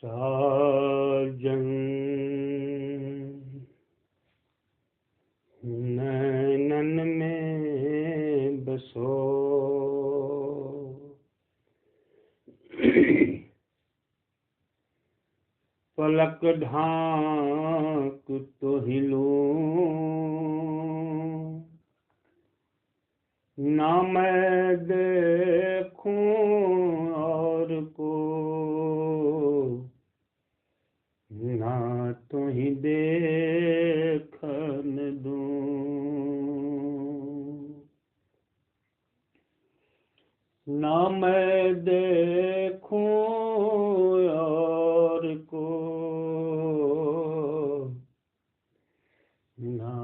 साजन नैनन में बसो, पलक ढांक तो हिलूं, ना मैं देखूं और को, ना तो ही देखन दूं, ना मैं देखूं और को, ना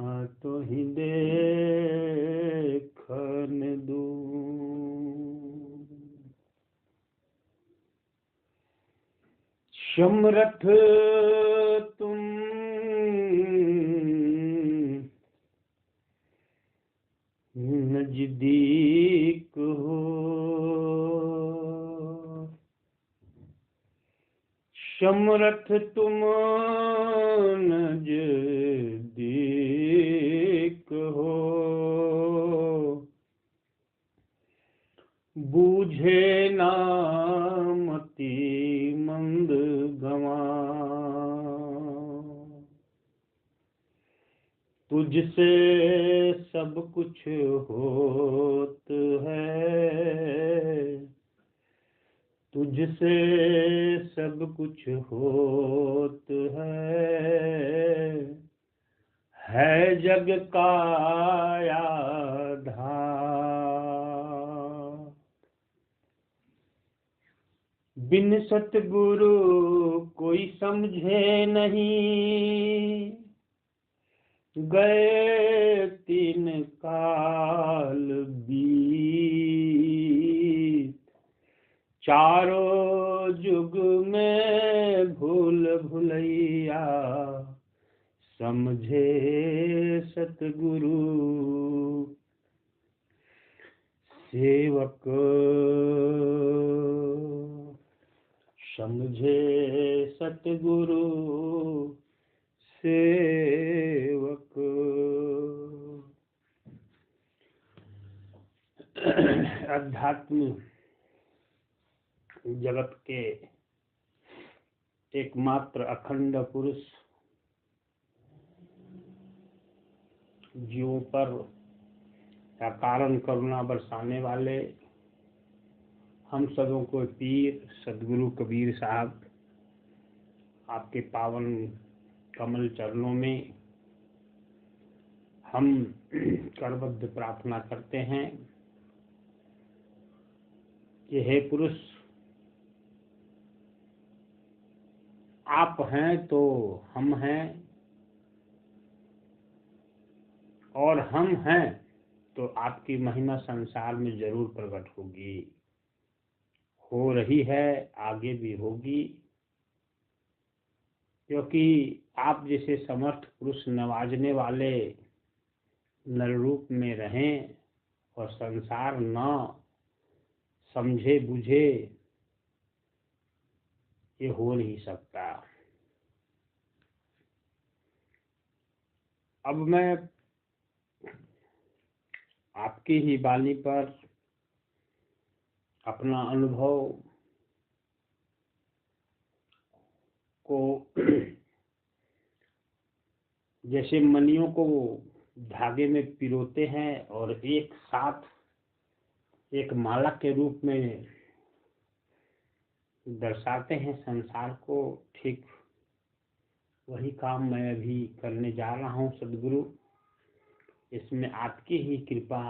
तो ही देखन दूं। समरथ तुम नजदीक हो, समरथ तुम नजदीक हो, बूझे ना मति मंद गवा, तुझसे सब कुछ होत है, तुझसे सब कुछ होत है जग का आधार। बिन सतगुरु कोई समझे नहीं, गए 3 काल बीत, चारों जुग में भूल भुलैया, समझे सतगुरु सेवक, समझे सतगुरु सेवक। अध्यात्म जगत के एकमात्र अखंड पुरुष, जीवों पर अकारण करुणा बरसाने वाले हम सबों को पीर सदगुरु कबीर साहब, आपके पावन कमल चरणों में हम करबद्ध प्रार्थना करते हैं कि हे पुरुष, आप हैं तो हम हैं, और हम हैं तो आपकी महिमा संसार में जरूर प्रकट होगी, हो रही है, आगे भी होगी, क्योंकि आप जैसे समर्थ पुरुष नवाजने वाले नर रूप में रहें और संसार न समझे बुझे, ये हो नहीं सकता। अब मैं आपकी ही वाणी पर अपना अनुभव को जैसे मणियों को धागे में पिरोते हैं और एक साथ एक माला के रूप में दर्शाते हैं संसार को, ठीक वही काम मैं अभी करने जा रहा हूँ सदगुरु। इसमें आपकी ही कृपा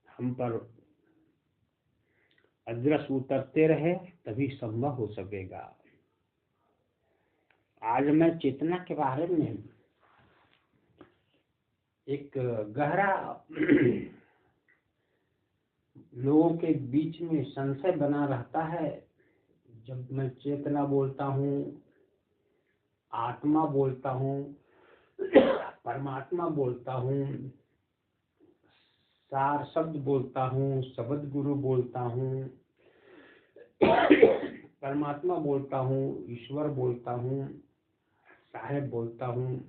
हम पर अदृश उतरते रहे, तभी संभव हो सकेगा। आज मैं चेतना के बारे में एक गहरा लोगों के बीच में संशय बना रहता है। जब मैं चेतना बोलता हूँ, आत्मा बोलता हूँ, परमात्मा बोलता हूँ, सार शब्द बोलता हूँ, शब्द गुरु बोलता हूँ, परमात्मा बोलता हूँ, ईश्वर बोलता हूँ, साहेब बोलता हूँ,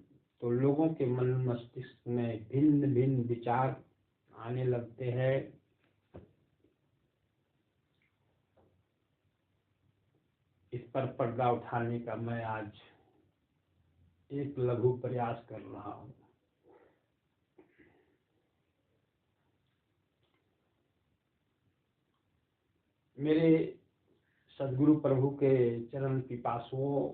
तो लोगों के मन मस्तिष्क में भिन्न भिन्न विचार आने लगते हैं। इस पर पर्दा उठाने का मैं आज एक लघु प्रयास कर रहा हूँ। मेरे सदगुरु प्रभु के चरण पिपासुओं,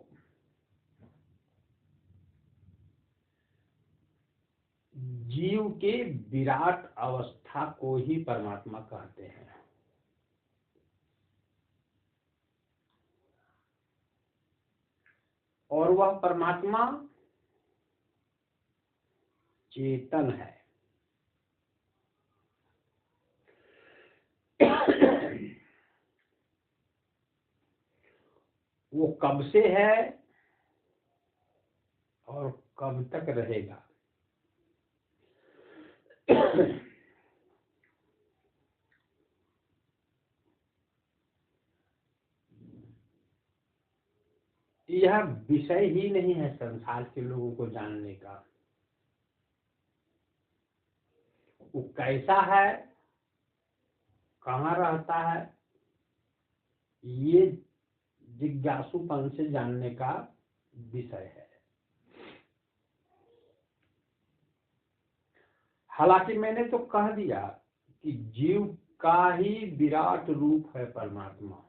जीव के विराट अवस्था को ही परमात्मा कहते हैं। और वह परमात्मा चेतन है। वो कब से है और कब तक रहेगा, यह विषय ही नहीं है संसार के लोगों को जानने का। वो कैसा है, कहाँ रहता है, ये जिज्ञासुपन से जानने का विषय है। हालांकि मैंने तो कह दिया कि जीव का ही विराट रूप है परमात्मा।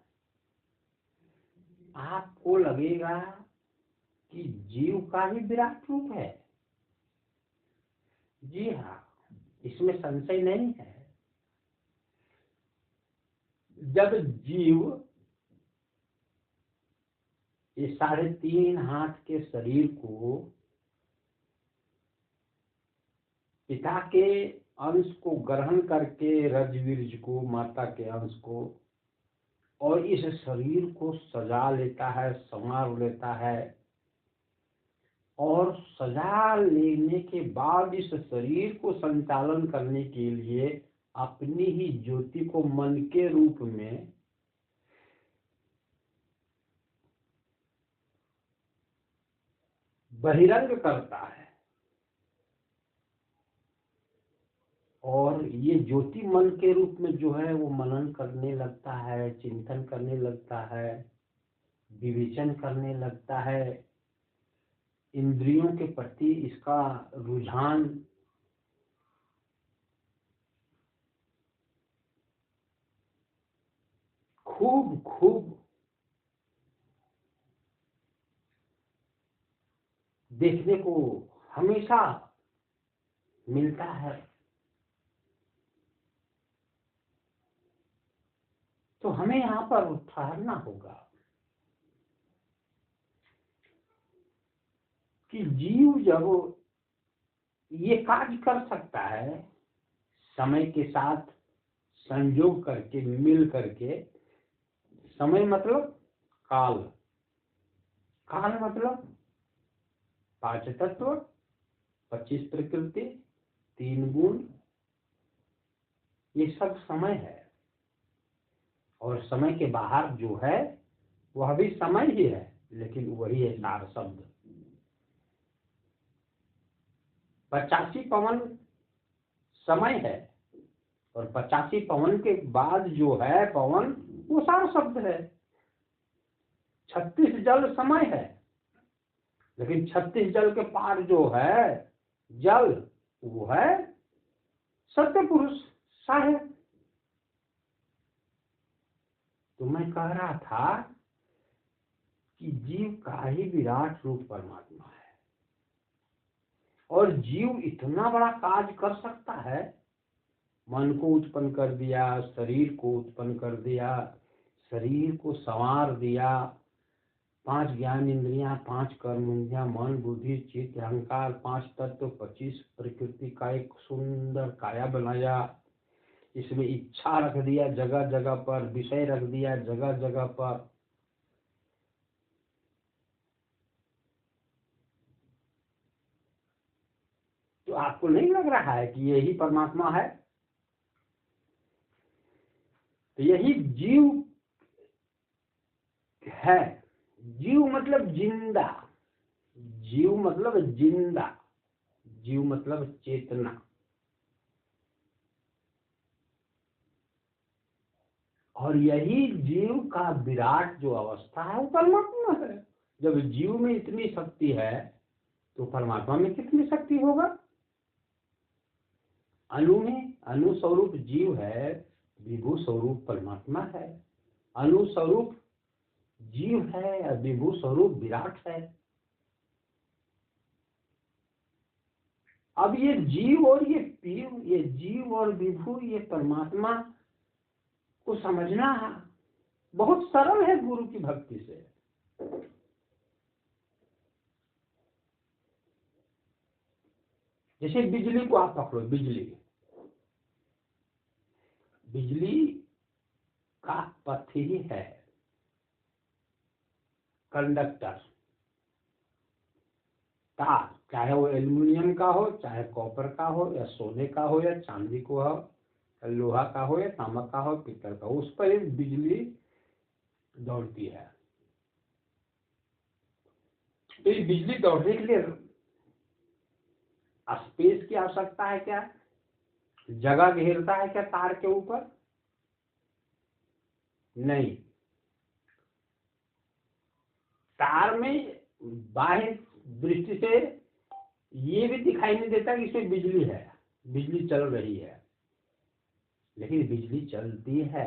आपको लगेगा कि जीव का ही विराट रूप है। जी हाँ, इसमें संशय नहीं है। जब जीव ये 3.5 हाथ के शरीर को पिता के अंश को ग्रहण करके, रजवीर्ज को, माता के अंश को, और इस शरीर को सजा लेता है, संवार लेता है, और सजा लेने के बाद इस शरीर को संचालन करने के लिए अपनी ही ज्योति को मन के रूप में बहिरंग करता है। और ये ज्योति मन के रूप में जो है वो मनन करने लगता है, चिंतन करने लगता है, विवेचन करने लगता है। इंद्रियों के प्रति इसका रुझान खूब खूब देखने को हमेशा मिलता है। तो हमें यहाँ पर ठहरना होगा कि जीव जब ये कार्य कर सकता है, समय के साथ संयोग करके, मिल करके, समय मतलब काल, काल मतलब 5 तत्व, 25 प्रकृति, 3 गुण, ये सब समय है। और समय के बाहर जो है वह भी समय ही है, लेकिन वही है सार शब्द। 85 पवन समय है, और 85 पवन के बाद जो है पवन, वो सार शब्द है। 36 जल समय है, लेकिन 36 जल के पार जो है जल, वो है सत्य पुरुष साहेब। तो मैं कह रहा था कि जीव का ही विराट रूप परमात्मा है, और जीव इतना बड़ा कार्य कर सकता है। मन को उत्पन्न कर दिया, शरीर को उत्पन्न कर दिया, शरीर को संवार दिया, 5 ज्ञान इंद्रियां, 5 कर्म इंद्रियां, मन, बुद्धि, चित्त, अहंकार, 5 तत्व, 25 प्रकृति का एक सुंदर काया बनाया। इसमें इच्छा रख दिया जगह जगह पर, विषय रख दिया जगह जगह पर। तो आपको नहीं लग रहा है कि यही परमात्मा है? तो यही जीव है। जीव मतलब जिंदा, जीव मतलब जिंदा, जीव मतलब चेतना। और यही जीव का विराट जो अवस्था है वो परमात्मा है। जब जीव में इतनी शक्ति है तो परमात्मा में कितनी शक्ति होगा। अणु में अणु स्वरूप जीव है, विभू स्वरूप परमात्मा है। अणु स्वरूप जीव है और विभू स्वरूप विराट है। अब ये जीव और ये पीव, ये जीव और विभू, ये परमात्मा को समझना बहुत सरल है गुरु की भक्ति से। जैसे बिजली को आप पकड़ो, बिजली, बिजली का पथ ही है कंडक्टर, तार, चाहे वो एल्युमिनियम का हो, चाहे कॉपर का हो, या सोने का हो, या चांदी को हो, लोहा का हो, या तांबा का हो, पीतल का हो, उस पर एक बिजली दौड़ती है। तो ये बिजली दौड़ने के लिए स्पेस की आवश्यकता है क्या? जगह घेरता है क्या तार के ऊपर? नहीं। तार में बाह्य दृष्टि से ये भी दिखाई नहीं देता कि इसमें बिजली है, बिजली चल रही है, लेकिन बिजली चलती है,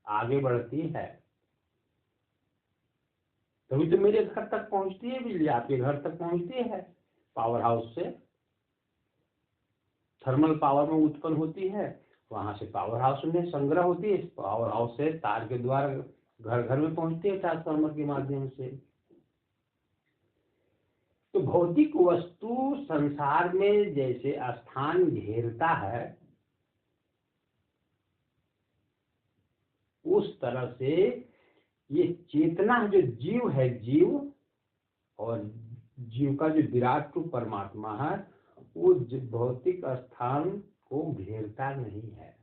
आगे बढ़ती है। तभी तो मेरे घर तक पहुंचती है बिजली, आपके घर तक पहुंचती है पावर हाउस से, थर्मल पावर में उत्पन्न होती है, वहां से पावर हाउस में संग्रह होती है, पावर हाउस से तार के द्वारा घर घर में पहुंचती है ट्रांसफार्मर के माध्यम से। तो भौतिक वस्तु संसार में जैसे स्थान घेरता है, उस तरह से ये चेतना जो जीव है, जीव और जीव का जो विराट रूप परमात्मा है, वो भौतिक स्थान को घेरता नहीं है।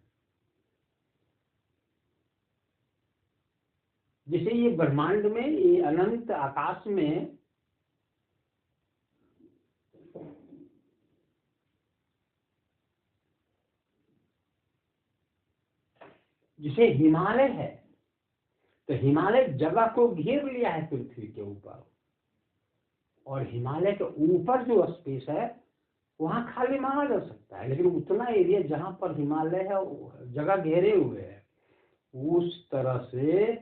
जैसे ये ब्रह्मांड में, ये अनंत आकाश में जिसे हिमालय है, तो हिमालय जगह को घेर लिया है पृथ्वी के ऊपर, और हिमालय के ऊपर जो स्पेस है वहां खाली माना जा सकता है, लेकिन उतना एरिया जहां पर हिमालय है जगह घेरे हुए है, उस तरह से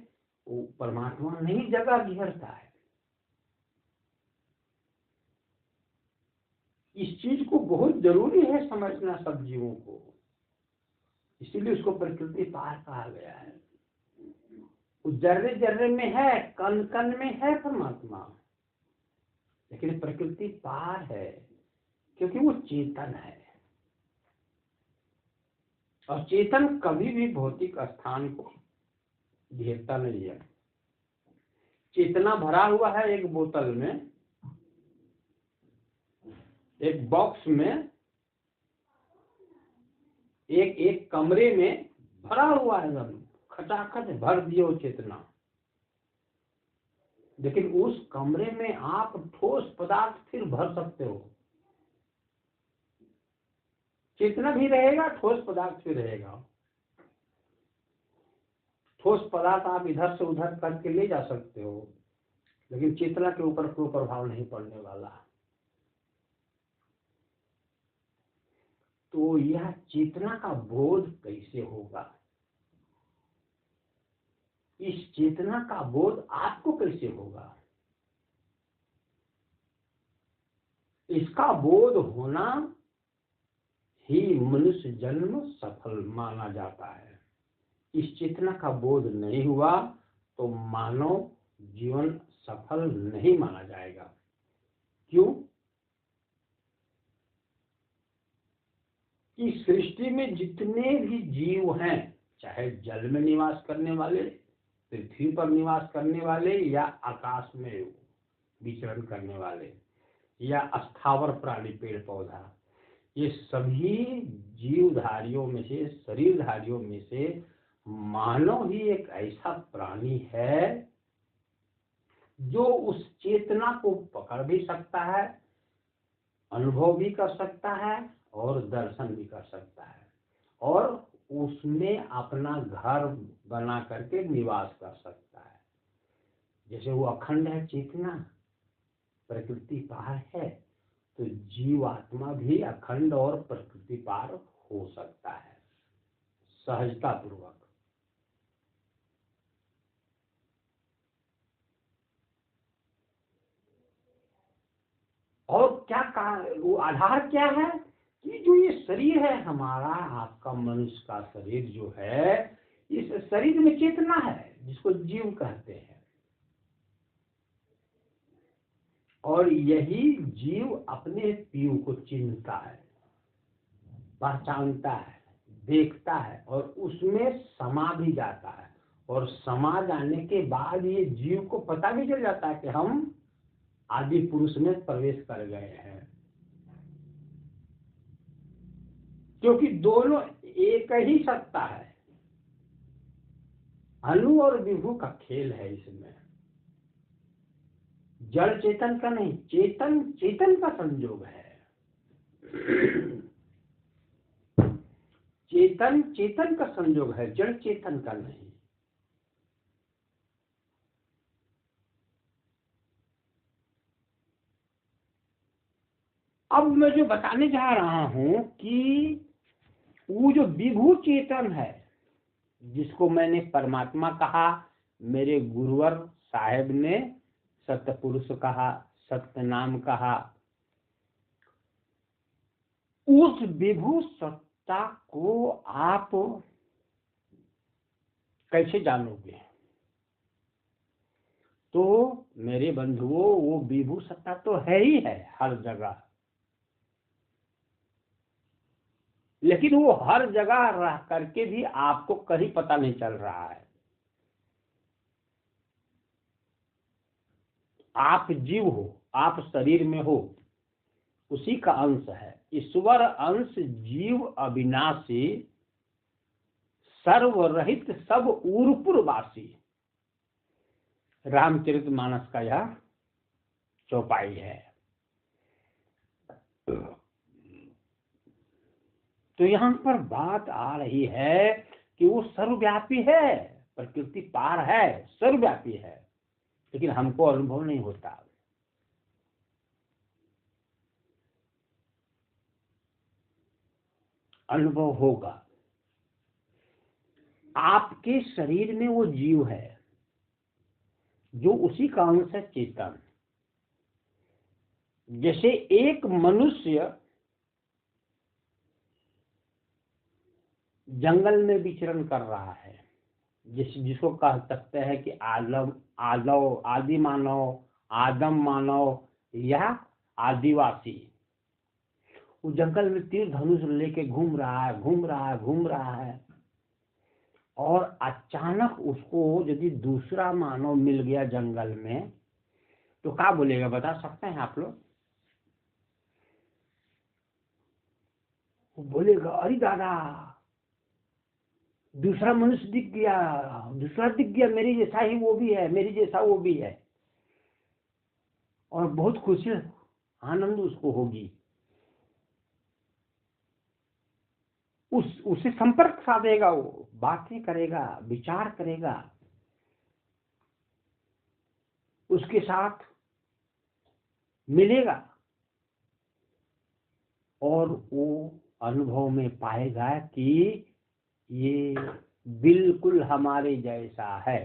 परमात्मा नहीं जगह घेरता है। इस चीज को बहुत जरूरी है समझना सब जीवों को, इसीलिए उसको प्रकृति पार कहा गया है। जर्रे जर्रे में है, कण कण में है परमात्मा, लेकिन प्रकृति पार है क्योंकि वो चेतन है, और चेतन कभी भी भौतिक स्थान को घेरता नहीं है। चेतना भरा हुआ है एक बोतल में, एक बॉक्स में, एक एक कमरे में भरा हुआ है, सब खचाखच भर दिए वो चेतना, लेकिन उस कमरे में आप ठोस पदार्थ फिर भर सकते हो। चेतना भी रहेगा, ठोस पदार्थ भी रहेगा। ठोस पदार्थ आप इधर से उधर करके ले जा सकते हो, लेकिन चेतना के ऊपर कोई प्रभाव नहीं पड़ने वाला। तो यह चेतना का बोध कैसे होगा? इस चेतना का बोध आपको कैसे होगा? इसका बोध होना ही मनुष्य जन्म सफल माना जाता है। इस चेतना का बोध नहीं हुआ तो मानव जीवन सफल नहीं माना जाएगा। क्यों? कि सृष्टि में जितने भी जीव हैं, चाहे जल में निवास करने वाले, पृथ्वी पर निवास करने वाले, या आकाश में विचरण करने वाले, या स्थावर प्राणी पेड़ पौधा, ये सभी जीवधारियों में से, शरीरधारियों में से मानव ही एक ऐसा प्राणी है जो उस चेतना को पकड़ भी सकता है, अनुभव भी कर सकता है और दर्शन भी कर सकता है, और उसमें अपना घर बना करके निवास कर सकता है। जैसे वो अखंड है, चेतना प्रकृति पार है, तो जीवात्मा भी अखंड और प्रकृति पार हो सकता है सहजता पूर्वक। और क्या कहा, वो आधार क्या है कि जो ये शरीर है हमारा, आपका मनुष्य का शरीर जो है, इस शरीर में चेतना है जिसको जीव कहते हैं, और यही जीव अपने पीयू को चिन्हता है, पहचानता है, देखता है, और उसमें समा भी जाता है, और समा जाने के बाद ये जीव को पता भी चल जाता है कि हम आदि पुरुष में प्रवेश कर गए हैं, क्योंकि दोनों एक ही सत्ता है। अणु और विभु का खेल है इसमें, जड़ चेतन का नहीं, चेतन चेतन का संयोग है। चेतन चेतन का संयोग है, जड़ चेतन का नहीं। अब मैं जो बताने जा रहा हूं कि वो जो विभू चेतन है, जिसको मैंने परमात्मा कहा, मेरे गुरुवर साहेब ने सत्य पुरुष कहा, सत्य नाम कहा, उस विभू सत्ता को आप कैसे जानोगे? तो मेरे बंधुओं, वो विभू सत्ता तो है ही है हर जगह, लेकिन वो हर जगह रह करके भी आपको कहीं पता नहीं चल रहा है। आप जीव हो, आप शरीर में हो, उसी का अंश है। ईश्वर अंश जीव अविनाशी, सर्वरहित सब उर्पुरवासी, रामचरितमानस का यह चौपाई है। तो यहाँ पर बात आ रही है कि वो सर्वव्यापी है, प्रकृति पार है, सर्वव्यापी है, लेकिन हमको अनुभव नहीं होता। अनुभव होगा। आपके शरीर में वो जीव है जो उसी का अंश है, चेतन। जैसे एक मनुष्य जंगल में विचरण कर रहा है, जिसको कह सकते हैं कि आदि मानव, आदम मानव या आदिवासी, वो जंगल में तीर धनुष लेके घूम रहा है, घूम रहा है, और अचानक उसको यदि दूसरा मानव मिल गया जंगल में, तो क्या बोलेगा, बता सकते हैं आप लोग? वो बोलेगा, अरे दादा, दूसरा मनुष्य दिख गया, दूसरा दिख गया, मेरे जैसा ही वो भी है, मेरे जैसा वो भी है, और बहुत खुशी आनंद उसको होगी। उससे संपर्क साधेगा, वो बातें करेगा, विचार करेगा, उसके साथ मिलेगा, और वो अनुभव में पाएगा कि ये बिल्कुल हमारे जैसा है,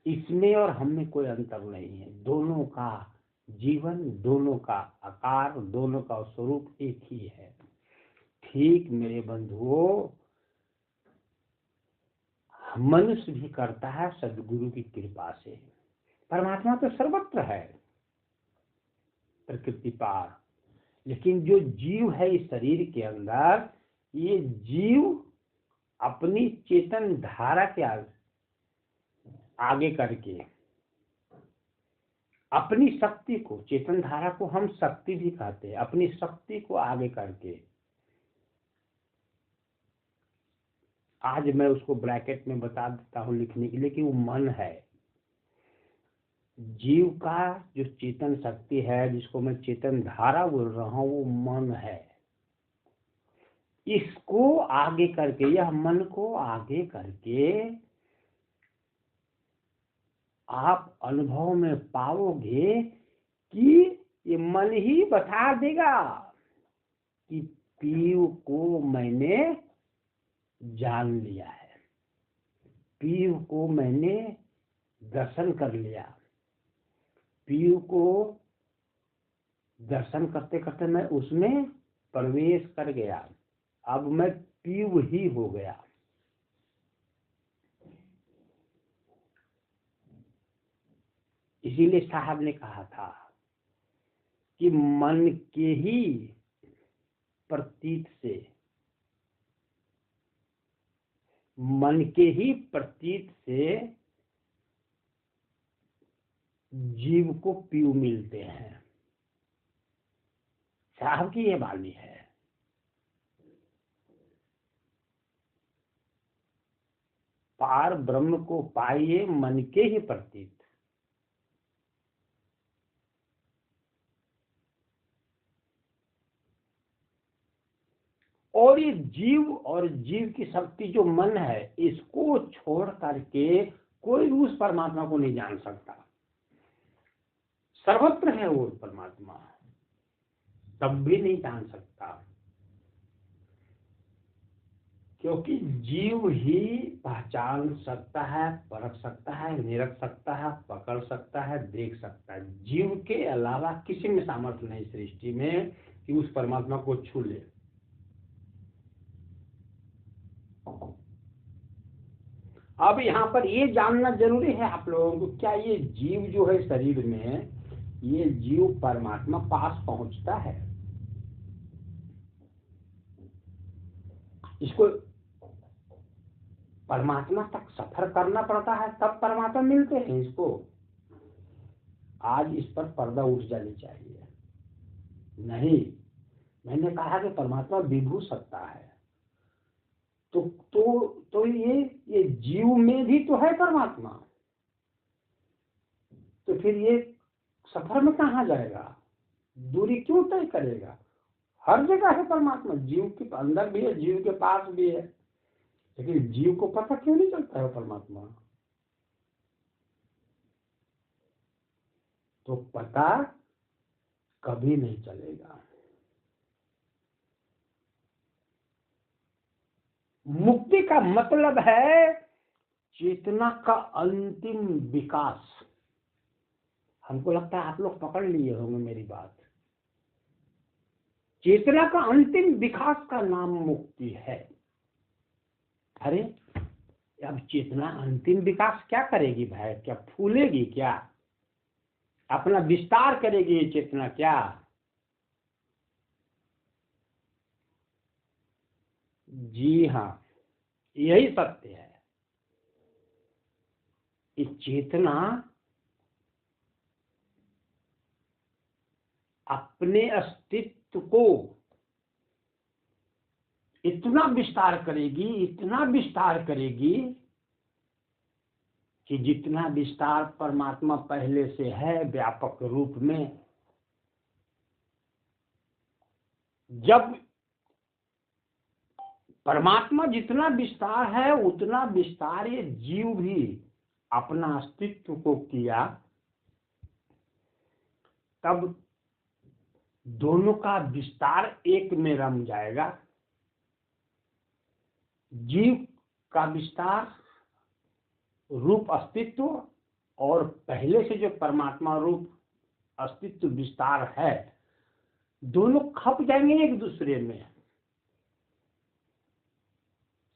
इसमें और हम में कोई अंतर नहीं है। दोनों का जीवन, दोनों का आकार, दोनों का स्वरूप एक ही है। ठीक मेरे बंधुओं, मनुष्य भी करता है सदगुरु की कृपा से। परमात्मा तो सर्वत्र है, प्रकृति पार, लेकिन जो जीव है इस शरीर के अंदर, ये जीव अपनी चेतन धारा के आगे करके अपनी शक्ति को, चेतन धारा को हम शक्ति भी कहते हैं, अपनी शक्ति को आगे करके, आज मैं उसको ब्रैकेट में बता देता हूं लिखने के लिए कि वो मन है। जीव का जो चेतन शक्ति है, जिसको मैं चेतन धारा बोल रहा हूँ, वो मन है। इसको आगे करके, यह मन को आगे करके आप अनुभव में पाओगे कि ये मन ही बता देगा कि पीयू को मैंने जान लिया है, पीयू को मैंने दर्शन कर लिया। पीयू को दर्शन करते करते मैं उसमें प्रवेश कर गया, अब मैं पीयू ही हो गया। इसीलिए साहब ने कहा था कि मन के ही प्रतीत से, मन के ही प्रतीत से जीव को पीयू मिलते हैं। साहब की ये वाणी है। पार ब्रह्म को पाइए मन के ही प्रतीत। और ये जीव और जीव की शक्ति जो मन है, इसको छोड़ करके कोई उस परमात्मा को नहीं जान सकता। सर्वत्र है वो परमात्मा, तब भी नहीं जान सकता, क्योंकि जीव ही पहचान सकता है, परख सकता है, निरख सकता है, पकड़ सकता है, देख सकता है। जीव के अलावा किसी में सामर्थ्य नहीं सृष्टि में कि उस परमात्मा को छू ले। अब यहाँ पर ये जानना जरूरी है आप लोगों को, क्या ये जीव जो है शरीर में, ये जीव परमात्मा पास पहुंचता है? इसको परमात्मा तक सफर करना पड़ता है, तब परमात्मा मिलते हैं इसको। आज इस पर पर्दा उठ जानी चाहिए। नहीं, मैंने कहा कि परमात्मा विभू सत्ता है, तो ये जीव में भी तो है परमात्मा, तो फिर ये सफर में कहाँ जाएगा, दूरी क्यों तय करेगा? हर जगह है परमात्मा, जीव के अंदर भी है, जीव के पास भी है, लेकिन जीव को पता क्यों नहीं चलता है परमात्मा? तो पता कभी नहीं चलेगा। मुक्ति का मतलब है चेतना का अंतिम विकास। हमको लगता है आप लोग पकड़ लिए होंगे मेरी बात। चेतना का अंतिम विकास का नाम मुक्ति है। अरे अब चेतना अंतिम विकास क्या करेगी भाई? क्या फूलेगी क्या? अपना विस्तार करेगी ये चेतना क्या? जी हाँ, यही सत्य है। ये चेतना अपने अस्तित्व को इतना विस्तार करेगी, इतना विस्तार करेगी कि जितना विस्तार परमात्मा पहले से है व्यापक रूप में, जब परमात्मा जितना विस्तार है उतना विस्तार ये जीव भी अपना अस्तित्व को किया, तब दोनों का विस्तार एक में रम जाएगा। जीव का विस्तार रूप अस्तित्व और पहले से जो परमात्मा रूप अस्तित्व विस्तार है, दोनों खप जाएंगे एक दूसरे में।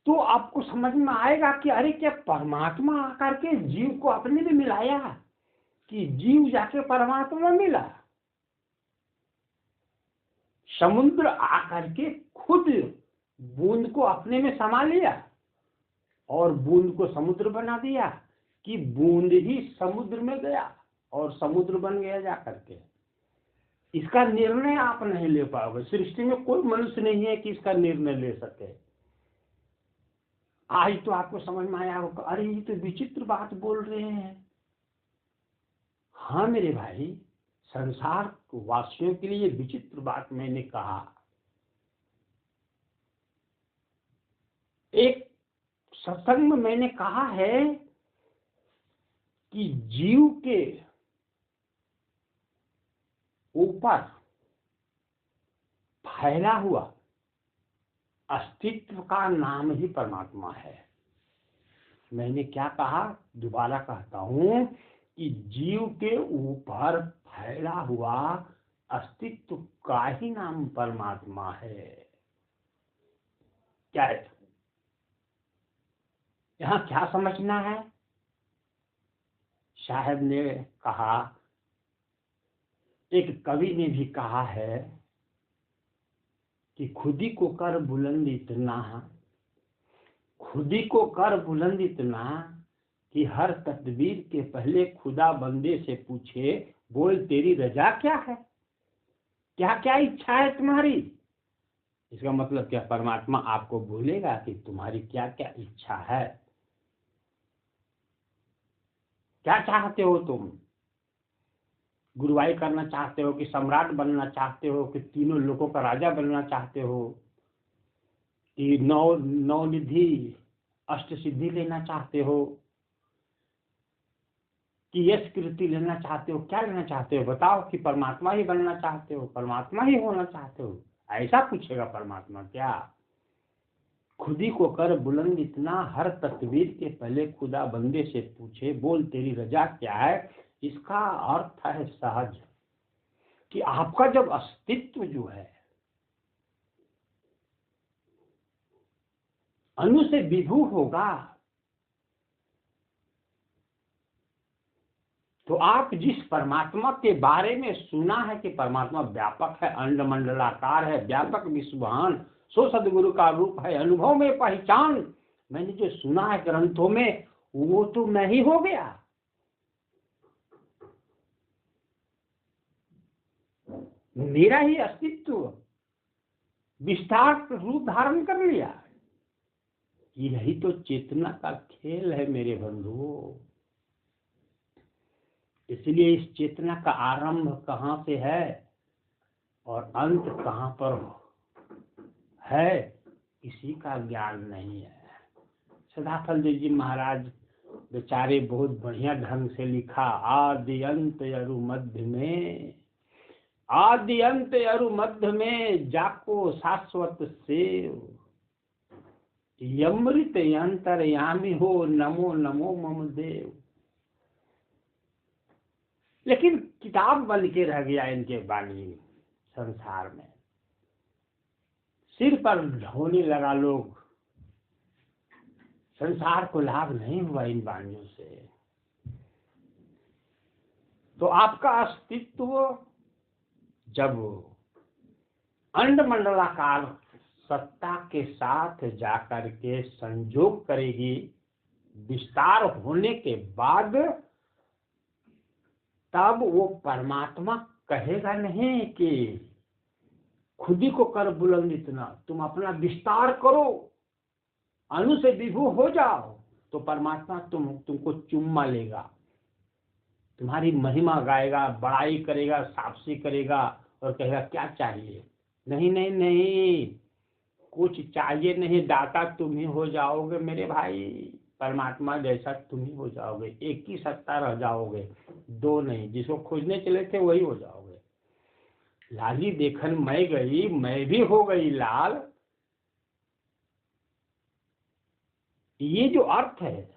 तो आपको समझ में आएगा कि अरे क्या परमात्मा आकर के जीव को अपने में मिलाया, कि जीव जाके परमात्मा मिला। समुद्र आकर के खुद बूंद को अपने में समा लिया और बूंद को समुद्र बना दिया, कि बूंद ही समुद्र में गया और समुद्र बन गया जाकर के। इसका निर्णय आप नहीं ले पाओगे। सृष्टि में कोई मनुष्य नहीं है कि इसका निर्णय ले सके। आज तो आपको समझ में आया होगा, अरे ये तो विचित्र बात बोल रहे हैं। हाँ मेरे भाई, संसार वासियों के लिए विचित्र बात मैंने कहा। एक सत्संग में मैंने कहा है कि जीव के ऊपर फैला हुआ अस्तित्व का नाम ही परमात्मा है। मैंने क्या कहा, दोबारा कहता हूं कि जीव के ऊपर फैला हुआ अस्तित्व का ही नाम परमात्मा है। क्या है यहाँ क्या समझना है? साहब ने कहा, एक कवि ने भी कहा है कि खुदी को कर बुलंद इतना, खुदी को कर बुलंद इतना कि हर तदबीर के पहले खुदा बंदे से पूछे, बोल तेरी रजा क्या है, क्या क्या इच्छा है तुम्हारी। इसका मतलब क्या, परमात्मा आपको बोलेगा कि तुम्हारी क्या क्या इच्छा है, क्या चाहते हो तुम। गुरुवाई करना चाहते हो कि सम्राट बनना चाहते हो, कि तीनों लोगों का राजा बनना चाहते हो, कि नौ निधि अष्ट सिद्धि लेना चाहते हो, कि यश कीर्ति लेना चाहते हो, क्या लेना चाहते हो बताओ। कि परमात्मा ही बनना चाहते हो, परमात्मा ही होना चाहते हो, ऐसा पूछेगा परमात्मा क्या। खुदी को कर बुलंद इतना, हर तस्वीर के पहले खुदा बंदे से पूछे, बोल तेरी रजा क्या है। इसका अर्थ है सहज, कि आपका जब अस्तित्व जो है अनु से विभू होगा, तो आप जिस परमात्मा के बारे में सुना है कि परमात्मा व्यापक है, अंड मंडलाकार है, व्यापक विश्वभान, सो सदगुरु का रूप है, अनुभव में पहचान, मैंने जो सुना है ग्रंथों में, वो तो मैं ही हो गया। मेरा ही अस्तित्व विस्तार रूप धारण कर लिया। यही तो चेतना का खेल है मेरे बंधुओं। इसलिए इस चेतना का आरंभ कहाँ से है और अंत कहाँ पर है, किसी का ज्ञान नहीं है। सदाफल जी महाराज बेचारे बहुत बढ़िया ढंग से लिखा, आदि अंत अरु मध्य में, आदि अंत अरु मध्य में जाको शाश्वत सेव, यमृत अंतर्यामी हो, नमो नमो मम देव। लेकिन किताब बन के रह गया इनके वाणी संसार में, सिर पर ढोने लगा लोग, संसार को लाभ नहीं हुआ इन वाणियों से। तो आपका अस्तित्व जब अंड मंडलाकार सत्ता के साथ जाकर के संयोग करेगी, विस्तार होने के बाद, तब वो परमात्मा कहेगा नहीं कि खुदी को कर बुलंद इतना, तुम अपना विस्तार करो, अनु से विभू हो जाओ, तो परमात्मा तुमको चुम्मा लेगा, तुम्हारी महिमा गाएगा, बड़ाई करेगा, शाबाशी करेगा और कहेगा क्या चाहिए। नहीं नहीं नहीं, कुछ चाहिए नहीं, दाता तुम ही हो जाओगे मेरे भाई, परमात्मा जैसा तुम ही हो जाओगे, एक ही सत्ता रह जाओगे, दो नहीं। जिसको खोजने चले थे वही हो जाओगे। लाली देखन मैं गई, मैं भी हो गई लाल, ये जो अर्थ है,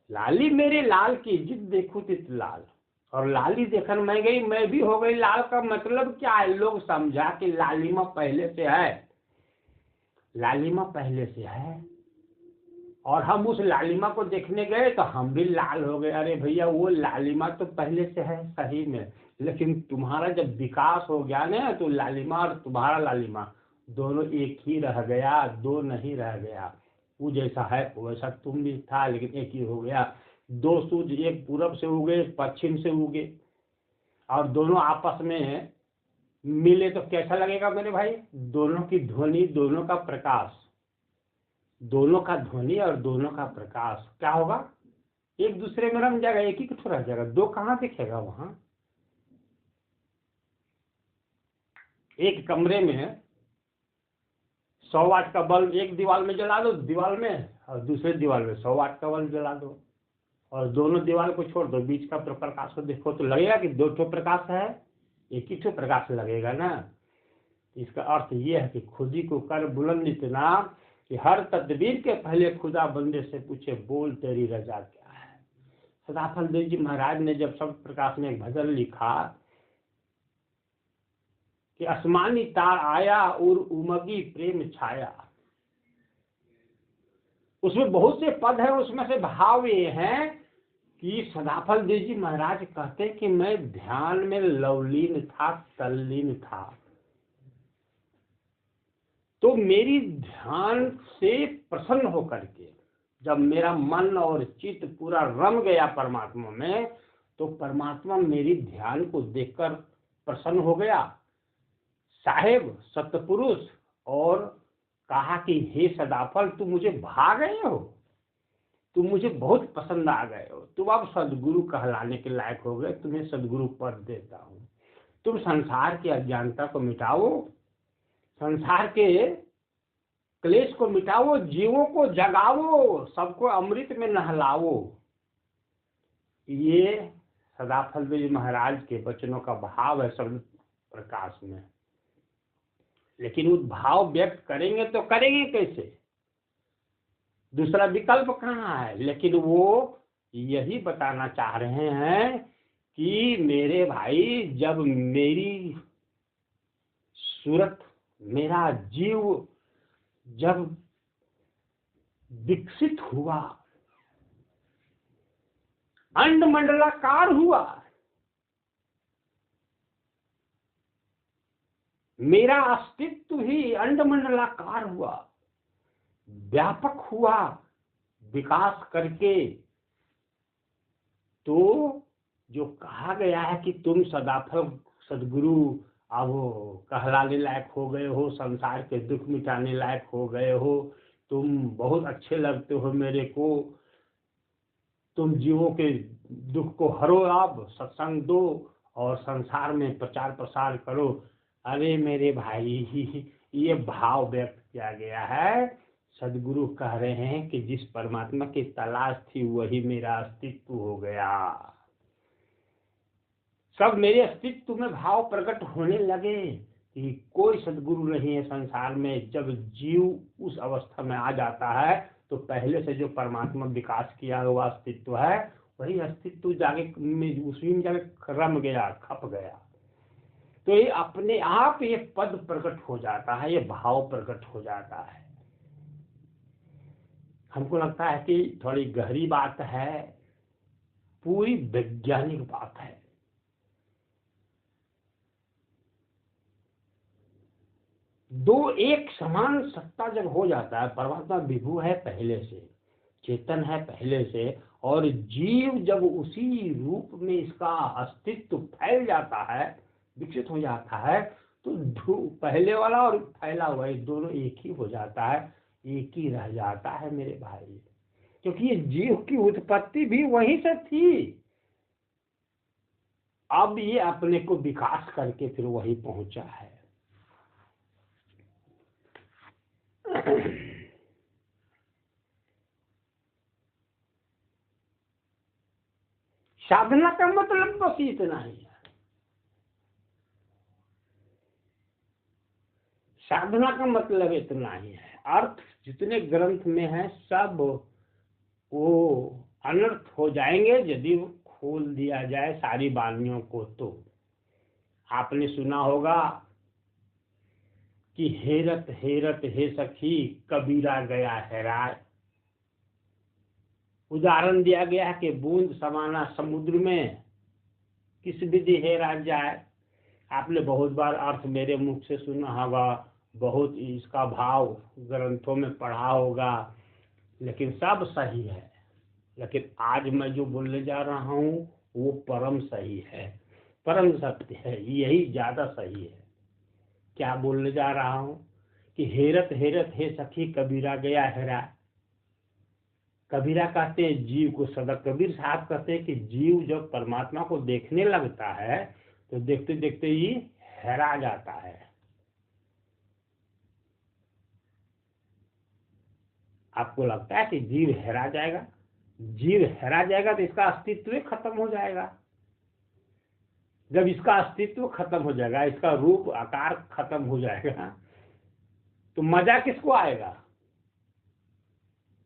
लाली मेरे लाल की जिद देखो तित लाल, और लाली देखन मैं गई, मैं भी हो गई लाल का मतलब क्या है। लोग समझा कि लालिमा पहले से है, लालिमा पहले से है, और हम उस लालिमा को देखने गए तो हम भी लाल हो गए। अरे भैया, वो लालिमा तो पहले से है सही में, लेकिन तुम्हारा जब विकास हो गया ना, तो लालिमा और तुम्हारा लालिमा दोनों एक ही रह गया, दो नहीं रह गया। वो जैसा है वैसा तुम भी था, लेकिन एक ही हो गया। दो सूर्य, एक पूरब से उगे, एक पश्चिम से उगे, और दोनों आपस में मिले तो कैसा लगेगा मेरे भाई। दोनों की ध्वनि, दोनों का प्रकाश, दोनों का ध्वनि और दोनों का प्रकाश क्या होगा, एक दूसरे में रम जाएगा, एक ही कुछ रह जाएगा, दो कहाँ दिखेगा वहां। एक कमरे में 100 वाट का बल्ब एक दीवार में जला दो, दीवार में, और दूसरे दीवार में 100 वाट का बल्ब जला दो, और दोनों दीवार को छोड़ दो, बीच का प्रकाश को देखो तो लगेगा कि दो ठो प्रकाश है, एक ही ठो प्रकाश लगेगा ना। इसका अर्थ ये है कि खुदी को कर बुलंद इतना कि हर तदबीर के पहले खुदा बंदे से पूछे, बोल तेरी रजा क्या है। सदाफल देव जी महाराज ने जब सब प्रकाश में एक भजन लिखा कि आसमानी तार आया और उमगी प्रेम छाया, उसमें बहुत से पद हैं, उसमें से भाव ये हैं कि सदाफल देव जी महाराज कहते कि मैं ध्यान में लवलीन था, तल्लीन था, तो मेरी ध्यान से प्रसन्न होकर के जब मेरा मन और चित्त पूरा रम गया परमात्मा में, तो परमात्मा मेरी ध्यान को देखकर प्रसन्न हो गया, साहेब सतपुरुष, और कहा कि हे सदाफल तुम मुझे भा गए हो, तुम मुझे बहुत पसंद आ गए हो, तुम अब सदगुरु कहलाने के लायक हो गए, तुम्हें सदगुरु पद देता हूँ, तुम संसार की अज्ञानता को मिटाओ, संसार के क्लेश को मिटाओ, जीवों को जगाओ, सबको अमृत में नहलाओ। ये सदाफल देव महाराज के वचनों का भाव है शब्द प्रकाश में। लेकिन उस भाव व्यक्त करेंगे तो करेंगे कैसे, दूसरा विकल्प कहाँ है। लेकिन वो यही बताना चाह रहे हैं कि मेरे भाई, जब मेरी सूरत, मेरा जीव जब विकसित हुआ, अंड मंडलाकार हुआ, मेरा अस्तित्व ही अंड मंडलाकार हुआ, व्यापक हुआ विकास करके, तो जो कहा गया है कि तुम सदाफल सदगुरु अब कहलाने लायक हो गए हो, संसार के दुख मिटाने लायक हो गए हो, तुम बहुत अच्छे लगते हो मेरे को, तुम जीवों के दुख को हरो, अब सत्संग दो और संसार में प्रचार प्रसार करो। अरे मेरे भाई, ये भाव व्यक्त किया गया है। सदगुरु कह रहे हैं कि जिस परमात्मा की तलाश थी वही मेरा अस्तित्व हो गया। सब मेरे अस्तित्व में भाव प्रकट होने लगे कि कोई सदगुरु नहीं है संसार में। जब जीव उस अवस्था में आ जाता है तो पहले से जो परमात्मा विकास किया हुआ अस्तित्व है, वही अस्तित्व जाके उसी में जाके रम गया, खप गया। तो ये अपने आप ये पद प्रकट हो जाता है, ये भाव प्रकट हो जाता है। हमको लगता है कि थोड़ी गहरी बात है, पूरी वैज्ञानिक बात है। दो एक समान सत्ता जब हो जाता है, परमात्मा विभु है पहले से, चेतन है पहले से, और जीव जब उसी रूप में इसका अस्तित्व फैल जाता है, विकसित हो जाता है, तो पहले वाला और फैला हुआ ये दोनों एक ही हो जाता है, एक ही रह जाता है मेरे भाई। क्योंकि ये जीव की उत्पत्ति भी वहीं से थी, अब ये अपने को विकास करके फिर वही पहुंचा है। साधना का मतलब बस इतना ही है। साधना का मतलब इतना ही है। अर्थ जितने ग्रंथ में है सब वो अनर्थ हो जाएंगे यदि खोल दिया जाए सारी वाणियों को। तो आपने सुना होगा कि हेरत हेरत हे सखी कबीरा गया हैराय। उदाहरण दिया गया है कि बूंद समाना समुद्र में किस विधि हेरा जाए। आपने बहुत बार अर्थ मेरे मुख से सुना होगा, बहुत इसका भाव ग्रंथों में पढ़ा होगा, लेकिन सब सही है। लेकिन आज मैं जो बोलने जा रहा हूँ वो परम सही है, परम सत्य है, यही ज्यादा सही है। क्या बोलने जा रहा हूँ कि हेरत हेरत हे सखी कबीरा गया हेरा। कबीरा कहते हैं जीव को, सदा कबीर साहब कहते हैं कि जीव जब परमात्मा को देखने लगता है तो देखते देखते ही हैरा जाता है। आपको लगता है कि जीव हैरा जाएगा? जीव हैरा जाएगा तो इसका अस्तित्व ही खत्म हो जाएगा। जब इसका अस्तित्व खत्म हो जाएगा, इसका रूप आकार खत्म हो जाएगा, तो मजा किसको आएगा?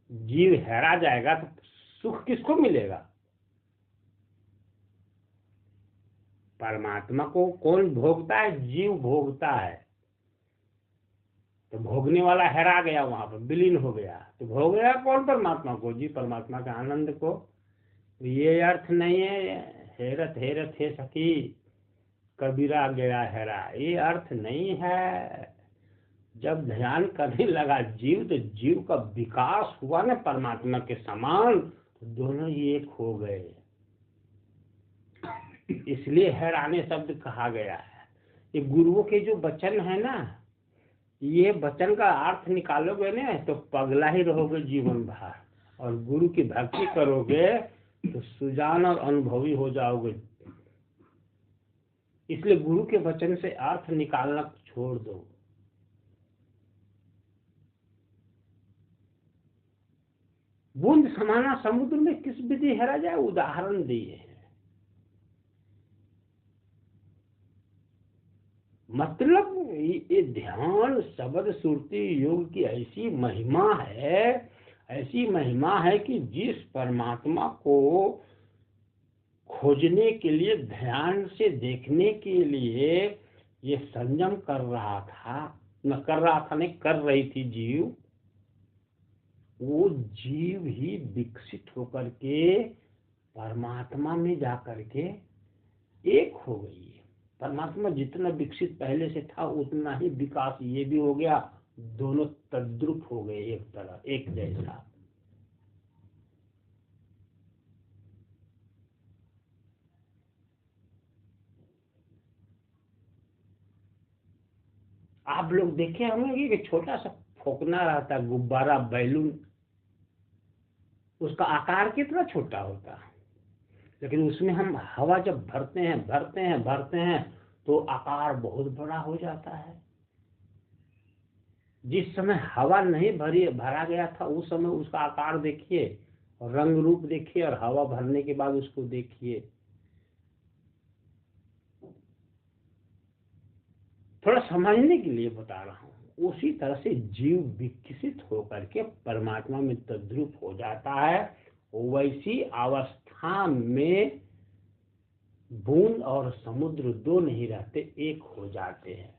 जीव हैरा जाएगा तो सुख किसको मिलेगा? परमात्मा को कौन भोगता है? जीव भोगता है। तो भोगने वाला हैरा गया, वहां पर विलीन हो गया, तो भोग गया कौन? परमात्मा को। जी परमात्मा के आनंद को। ये अर्थ नहीं है हेरत हेरत हे सखी कबीरा गया हैरा, ये अर्थ नहीं है। जब ध्यान करने लगा जीव, तो जीव का विकास हुआ ना परमात्मा के समान, तो दोनों ही एक हो गए। इसलिए हैराने शब्द कहा गया है। ये गुरुओं के जो वचन है ना, ये वचन का अर्थ निकालोगे ना तो पगला ही रहोगे जीवन भर, और गुरु की भक्ति करोगे तो सुजान और अनुभवी हो जाओगे। इसलिए गुरु के वचन से अर्थ निकालना छोड़ दो। बूंद समाना समुद्र में किस विधि हैरा जाए, उदाहरण दिए हैं। मतलब ये ध्यान शब्द सुरती योग की ऐसी महिमा है, ऐसी महिमा है कि जिस परमात्मा को खोजने के लिए, ध्यान से देखने के लिए ये संयम कर रहा था, न कर रहा था नहीं कर रही थी जीव, वो जीव ही विकसित होकर के परमात्मा में जाकर के एक हो गई है। परमात्मा जितना विकसित पहले से था उतना ही विकास ये भी हो गया, दोनों तद्रुप हो गए, एक तरह, एक जैसा। आप लोग देखे होंगे कि छोटा सा फोकना रहता है, गुब्बारा, बैलून, उसका आकार कितना छोटा होता है, लेकिन उसमें हम हवा जब भरते हैं तो आकार बहुत बड़ा हो जाता है। जिस समय हवा नहीं भरा गया था उस समय उसका आकार देखिए, और रंग रूप देखिए, और हवा भरने के बाद उसको देखिए। थोड़ा समझने के लिए बता रहा हूँ। उसी तरह से जीव विकसित होकर के परमात्मा में तद्रुप हो जाता है। वैसी अवस्था में बूंद और समुद्र दो नहीं रहते, एक हो जाते हैं।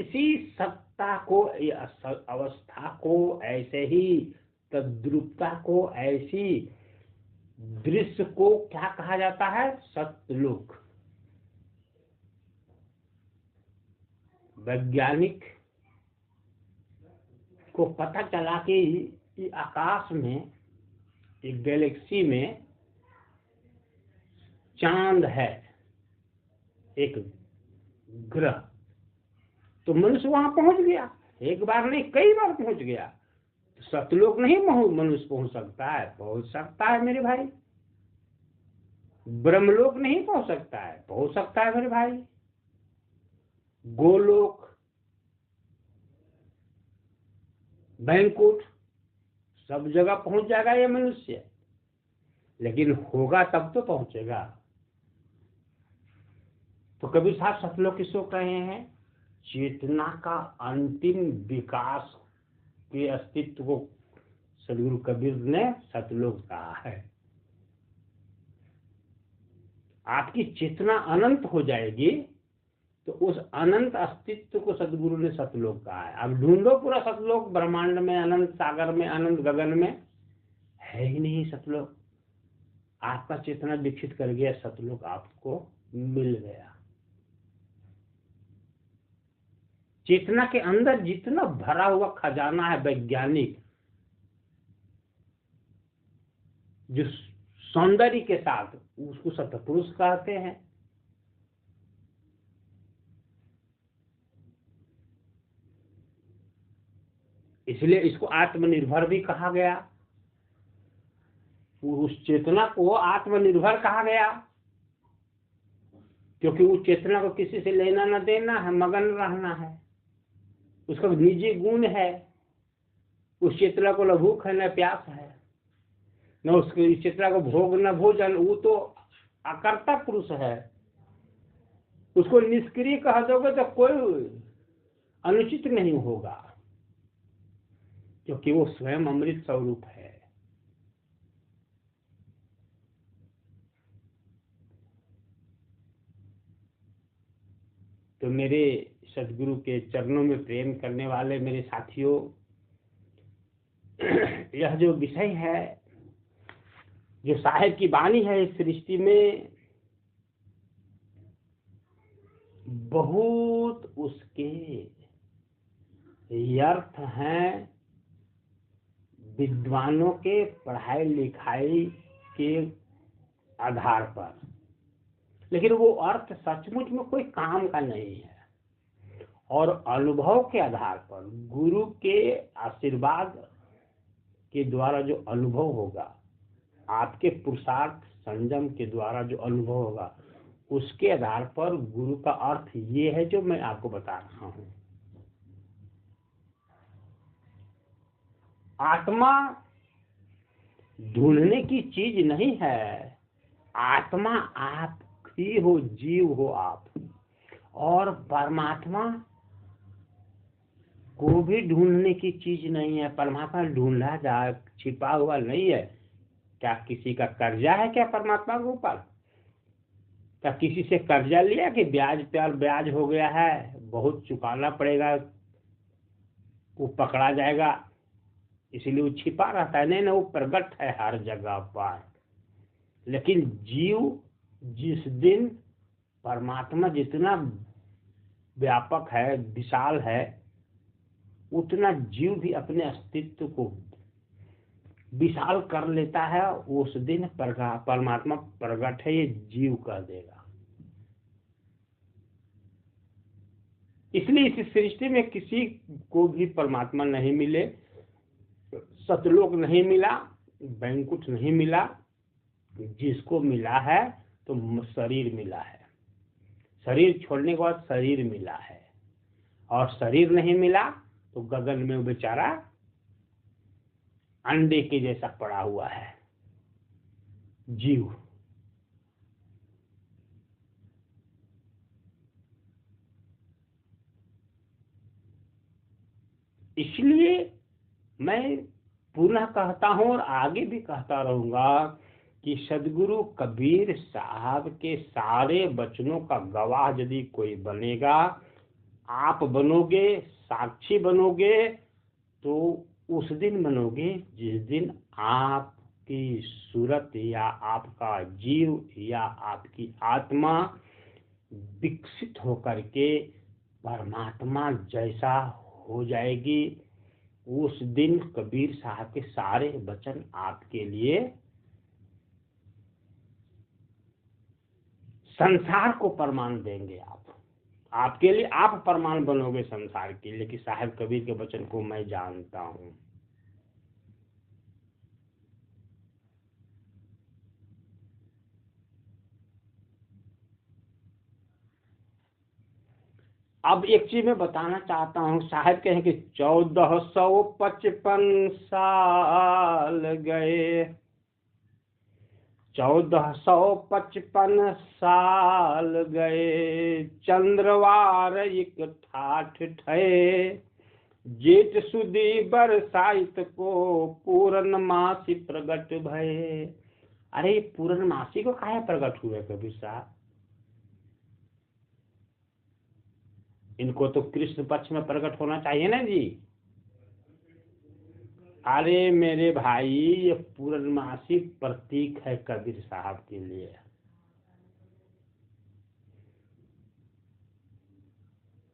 इसी सत्ता को, अवस्था को, ऐसे ही तद्रुपता को, ऐसी दृश्य को क्या कहा जाता है? सतलोक। वैज्ञानिक को पता चला कि आकाश में, एक गैलेक्सी में चांद है, एक ग्रह। तो मनुष्य वहां पहुंच गया, एक बार नहीं कई बार पहुंच गया। तो सतलोक नहीं मनुष्य पहुंच सकता है? पहुंच सकता है मेरे भाई। ब्रह्मलोक नहीं पहुंच सकता है? पहुंच सकता है मेरे भाई। गोलोक, बैंकुट, सब जगह पहुंच जाएगा ये मनुष्य, लेकिन होगा तब तो पहुंचेगा। तो कबीर साहब सतलोक किसको कहे हैं? चेतना का अंतिम विकास के अस्तित्व को सदगुरु कबीर ने सतलोक कहा है। आपकी चेतना अनंत हो जाएगी तो उस अनंत अस्तित्व को सदगुरु ने सतलोक कहा है। अब ढूंढो पूरा सतलोक, ब्रह्मांड में, अनंत सागर में, अनंत गगन में, है ही नहीं सतलोक। आपका चेतना विकसित कर गया, सतलोक आपको मिल गया। चेतना के अंदर जितना भरा हुआ खजाना है वैज्ञानिक, जो सौंदर्य के साथ, उसको सतपुरुष कहते हैं। इसलिए इसको आत्मनिर्भर भी कहा गया। उस चेतना को आत्मनिर्भर कहा गया, क्योंकि उस चेतना को किसी से लेना न देना है, मगन रहना है, उसका निजी गुण है। उस चेतना को न भूख है न प्यास है, न उसकी चेतना को भोग न भोजन, वो तो अकर्ता पुरुष है। उसको निष्क्रिय कह दोगे तो कोई अनुचित नहीं होगा, क्योंकि वो स्वयं अमृत स्वरूप है। तो मेरे सदगुरु के चरणों में प्रेम करने वाले मेरे साथियों, यह जो विषय है, जो साहिब की वाणी है इस सृष्टि में, बहुत उसके अर्थ हैं विद्वानों के पढ़ाई लिखाई के आधार पर, लेकिन वो अर्थ सचमुच में कोई काम का नहीं है। और अनुभव के आधार पर, गुरु के आशीर्वाद के द्वारा जो अनुभव होगा, आपके पुरुषार्थ संयम के द्वारा जो अनुभव होगा, उसके आधार पर गुरु का अर्थ ये है जो मैं आपको बता रहा हूं। आत्मा ढूंढने की चीज नहीं है। आत्मा आप ही हो, जीव हो आप। और परमात्मा को भी ढूंढने की चीज नहीं है। परमात्मा ढूंढा जा, छिपा हुआ नहीं है। क्या किसी का कर्जा है क्या परमात्मा के ऊपर? क्या किसी से कर्जा लिया कि ब्याज पर ब्याज हो गया है, बहुत चुकाना पड़ेगा, वो पकड़ा जाएगा, इसलिए वो छिपा रहता है? नहीं ना, वो प्रकट है हर जगह पर। लेकिन जीव जिस दिन परमात्मा जितना व्यापक है, विशाल है, उतना जीव भी अपने अस्तित्व को विशाल कर लेता है। उस दिन परमात्मा प्रकट है, ये जीव कह देगा। इसलिए इस सृष्टि में किसी को भी परमात्मा नहीं मिले, सतलोक नहीं मिला, बैंकुट नहीं मिला। जिसको मिला है तो शरीर मिला है, शरीर छोड़ने के बाद शरीर मिला है, और शरीर नहीं मिला तो गगन में वो बेचारा अंडे के जैसा पड़ा हुआ है जीव। इसलिए मैं पुनः कहता हूं और आगे भी कहता रहूंगा कि सदगुरु कबीर साहब के सारे वचनों का गवाह यदि कोई बनेगा, आप बनोगे, साक्षी बनोगे, तो उस दिन बनोगे जिस दिन आपकी सूरत या आपका जीव या आपकी आत्मा विकसित होकर के परमात्मा जैसा हो जाएगी। उस दिन कबीर साहब के सारे वचन आपके लिए संसार को प्रमाण देंगे। आपके लिए आप प्रमाण बनोगे संसार के लिए कि साहब कबीर के वचन को मैं जानता हूं। अब एक चीज मैं बताना चाहता हूं। साहब कहें कि 1455 साल गए, 1455 साल गए, चंद्रवार एक ठाठ ठए, जेठ सुदी बरसाइत को पूर्णमासी प्रगट भये। अरे पूर्णमासी को काहे प्रकट हुए कबीर साहब? इनको तो कृष्ण पक्ष में प्रकट होना चाहिए ना जी। अरे मेरे भाई, ये पूर्णमासी प्रतीक है कबीर साहब के लिए।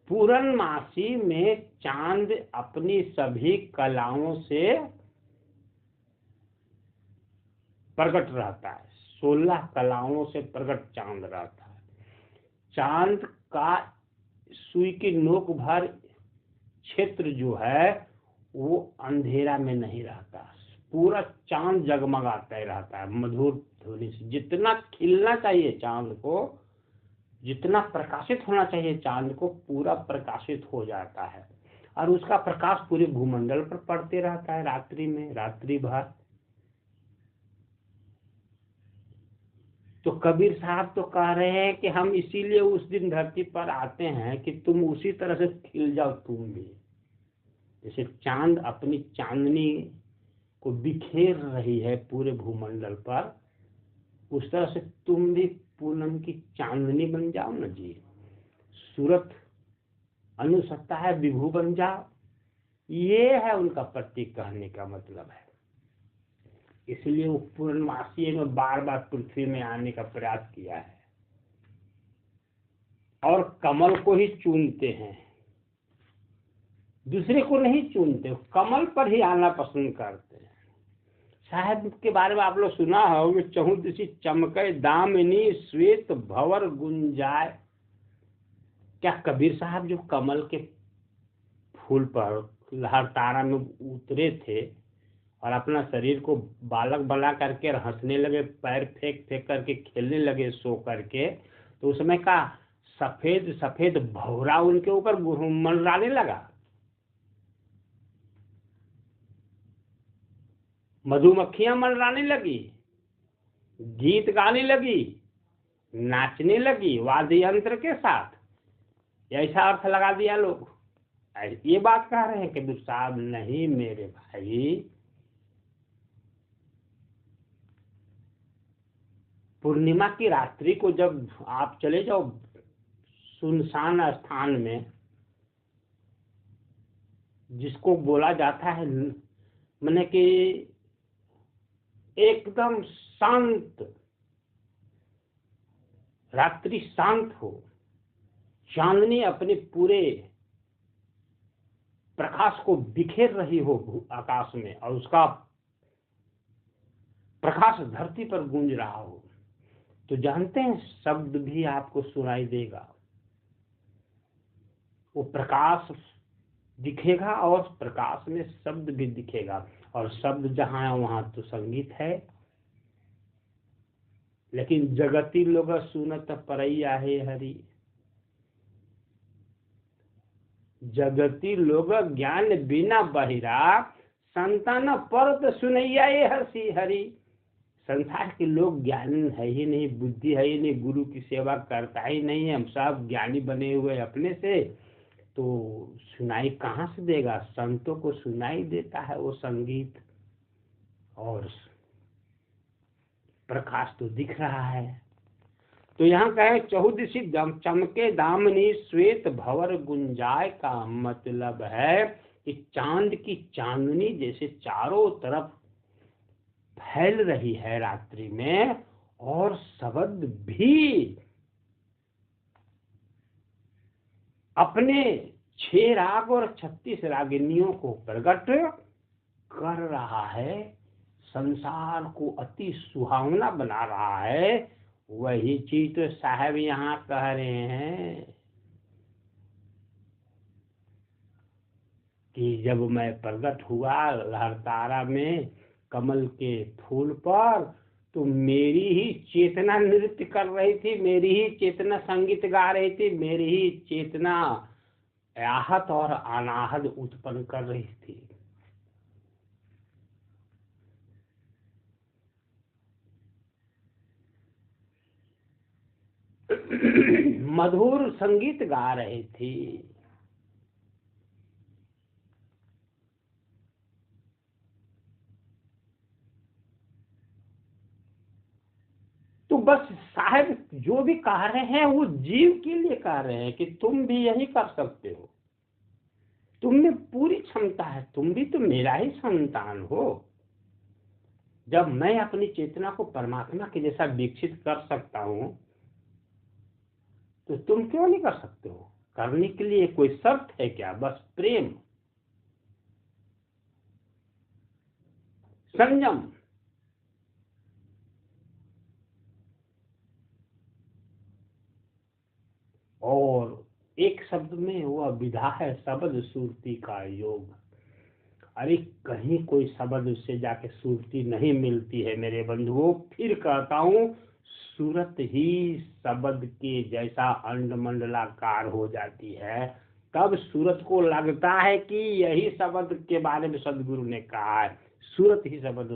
पूर्णमासी में चांद अपनी सभी कलाओं से प्रकट रहता है। 16 कलाओं से प्रकट चांद रहता है। चांद का सुई की नोक भर क्षेत्र जो है वो अंधेरा में नहीं रहता, पूरा चांद जगमगाता ही रहता है मधुर ध्वनि से। जितना खिलना चाहिए चांद को, जितना प्रकाशित होना चाहिए चांद को, पूरा प्रकाशित हो जाता है और उसका प्रकाश पूरे भूमंडल पर पड़ते रहता है रात्रि में, रात्रि भर। तो कबीर साहब तो कह रहे हैं कि हम इसीलिए उस दिन धरती पर आते हैं कि तुम उसी तरह से खिल जाओ तुम भी। जैसे चांद अपनी चांदनी को बिखेर रही है पूरे भूमंडल पर, उस तरह से तुम भी पूनम की चांदनी बन जाओ ना जी। सूरत अनुसत्ता है विभू बन जाओ, ये है उनका प्रतीक कहने का मतलब है। इसलिए वो पूर्णमासी में बार बार पृथ्वी में आने का प्रयास किया है और कमल को ही चुनते हैं, दूसरे को नहीं चुनते, कमल पर ही आना पसंद करते हैं। साहब के बारे में आप लोग सुना होगा, चहुदिशि चमके दामिनी श्वेत भंवर गुंजाय। क्या कबीर साहब जो कमल के फूल पर लहरतारा में उतरे थे और अपना शरीर को बालक बना करके हंसने लगे, पैर फेंक फेंक करके खेलने लगे सो करके, तो उस समय का सफेद सफेद भौरा उनके ऊपर मंडराने लगा, मधुमक्खियां मंडराने लगी, गीत गाने लगी, नाचने लगी वाद्य यंत्र के साथ। ऐसा अर्थ लगा दिया लोग, ये बात कह रहे हैं कि साहब नहीं मेरे भाई, पूर्णिमा की रात्रि को जब आप चले जाओ सुनसान स्थान में, जिसको बोला जाता है माने कि एकदम शांत रात्रि, शांत हो, चांदनी अपने पूरे प्रकाश को बिखेर रही हो आकाश में और उसका प्रकाश धरती पर गूंज रहा हो, तो जानते हैं शब्द भी आपको सुनाई देगा, वो प्रकाश दिखेगा और प्रकाश में शब्द भी दिखेगा, और शब्द जहां है वहां तो संगीत है। लेकिन जगती लोग सुनत परैया हे हरि, जगती लोग ज्ञान बिना बहिरा, संतान परत सुनैया ये हर्षि हरि। संसार के लोग ज्ञानी है ही नहीं, बुद्धि है ही नहीं, गुरु की सेवा करता ही नहीं है, हम सब ज्ञानी बने हुए अपने से, तो सुनाई कहाँ से देगा? संतों को सुनाई देता है वो संगीत, और प्रकाश तो दिख रहा है। तो यहाँ कहे चहुदिशि चमके दामिनी श्वेत भंवर गुंजाय का मतलब है कि चांद की चांदनी जैसे चारों तरफ फैल रही है रात्रि में, और शब्द भी अपने 6 राग और 36 रागिनियों को प्रकट कर रहा है, संसार को अति सुहावना बना रहा है। वही चीज तो साहब यहाँ कह रहे हैं कि जब मैं प्रकट हुआ लहरतारा में कमल के फूल पर, तो मेरी ही चेतना नृत्य कर रही थी, मेरी ही चेतना संगीत गा रही थी, मेरी ही चेतना आहत और अनाहत उत्पन्न कर रही थी। मधुर संगीत गा रही थी। तो बस साहब जो भी कह रहे हैं वो जीव के लिए कह रहे हैं कि तुम भी यही कर सकते हो, तुम में पूरी क्षमता है, तुम भी तो मेरा ही संतान हो। जब मैं अपनी चेतना को परमात्मा के जैसा विकसित कर सकता हूं, तो तुम क्यों नहीं कर सकते हो? करने के लिए कोई शर्त है क्या? बस प्रेम, संयम, और एक शब्द में वह विधा है शब्द सुरती का योग। अरे कहीं कोई शब्द उससे जाके सुरती नहीं मिलती है मेरे बंधुओं। फिर कहता हूँ, सूरत ही शब्द के जैसा अंडमंडलाकार हो जाती है। तब सूरत को लगता है कि यही शब्द के बारे में सदगुरु ने कहा है। सूरत ही शब्द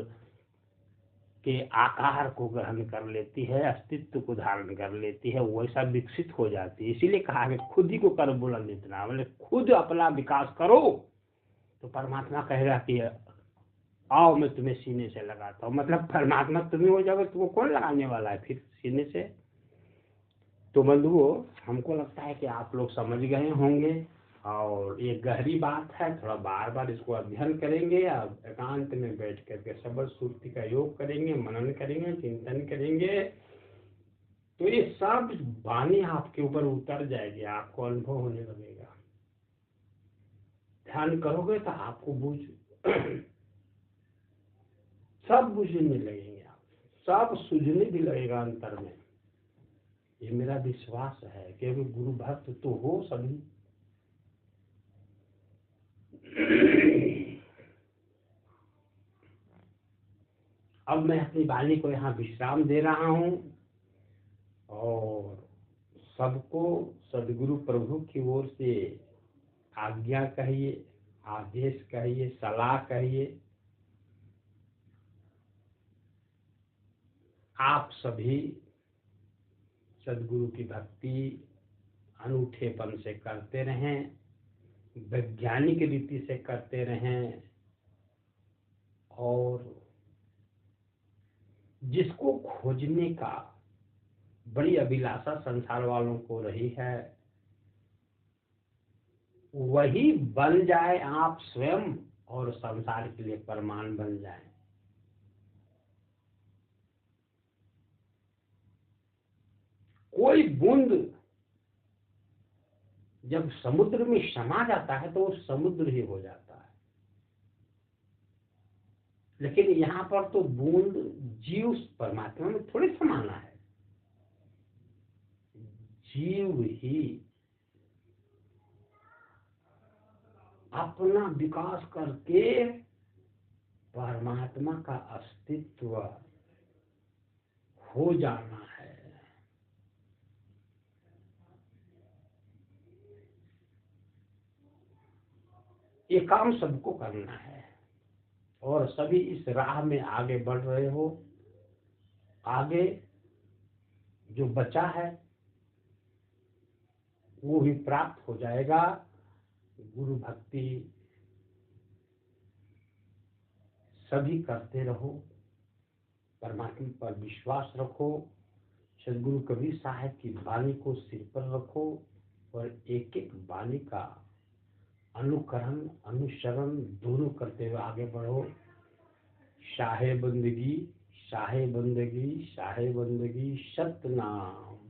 के आकार को ग्रहण कर लेती है, अस्तित्व को धारण कर लेती है, वैसा विकसित हो जाती है। इसीलिए कहा कि खुद ही को कर बुलंद इतना, मतलब खुद अपना विकास करो तो परमात्मा कहेगा कि आओ मैं तुम्हें सीने से लगाता हूँ। मतलब परमात्मा तुम्हें हो जाओगे, तुमको कौन लगाने वाला है फिर सीने से। तो बंधुओं, हमको लगता है कि आप लोग समझ गए होंगे और ये गहरी बात है। थोड़ा बार बार इसको अध्ययन करेंगे, अब एकांत में बैठ करके शब्द सुरती का योग करेंगे, मनन करेंगे, चिंतन करेंगे, तो ये सब वाणी आपके ऊपर उतर जाएगी, आपको अनुभव होने लगेगा। ध्यान करोगे तो आपको बुझ सब बुझने लगेंगे, आप सब सूझने भी लगेगा अंतर में। ये मेरा विश्वास है, क्योंकि गुरु भक्त तो हो सभी। अब मैं अपनी वाणी को यहाँ विश्राम दे रहा हूँ और सबको सदगुरु प्रभु की ओर से आज्ञा कहिए, आदेश कहिए, सलाह कहिए। आप सभी सदगुरु की भक्ति अनूठेपन से करते रहें, वैज्ञानिक रीति से करते रहें, और जिसको खोजने का बड़ी अभिलाषा संसार वालों को रही है, वही बन जाए आप स्वयं और संसार के लिए प्रमाण बन जाए। कोई बूंद जब समुद्र में समा जाता है तो वो समुद्र ही हो जाता है। लेकिन यहाँ पर तो बूंद जीव परमात्मा में थोड़ी समाना है, जीव ही अपना विकास करके परमात्मा का अस्तित्व हो जाना है। ये काम सबको करना है और सभी इस राह में आगे बढ़ रहे हो। आगे जो बचा है वो भी प्राप्त हो जाएगा। गुरु भक्ति सभी करते रहो, परमात्मा पर विश्वास रखो, सदगुरु कबीर साहब की वाणी को सिर पर रखो और एक एक वाणी का अनुकरण अनुसरण दोनों करते हुए आगे बढ़ो। शाहे बंदगी, शाहे बंदगी, शाहे बंदगी, सतनाम।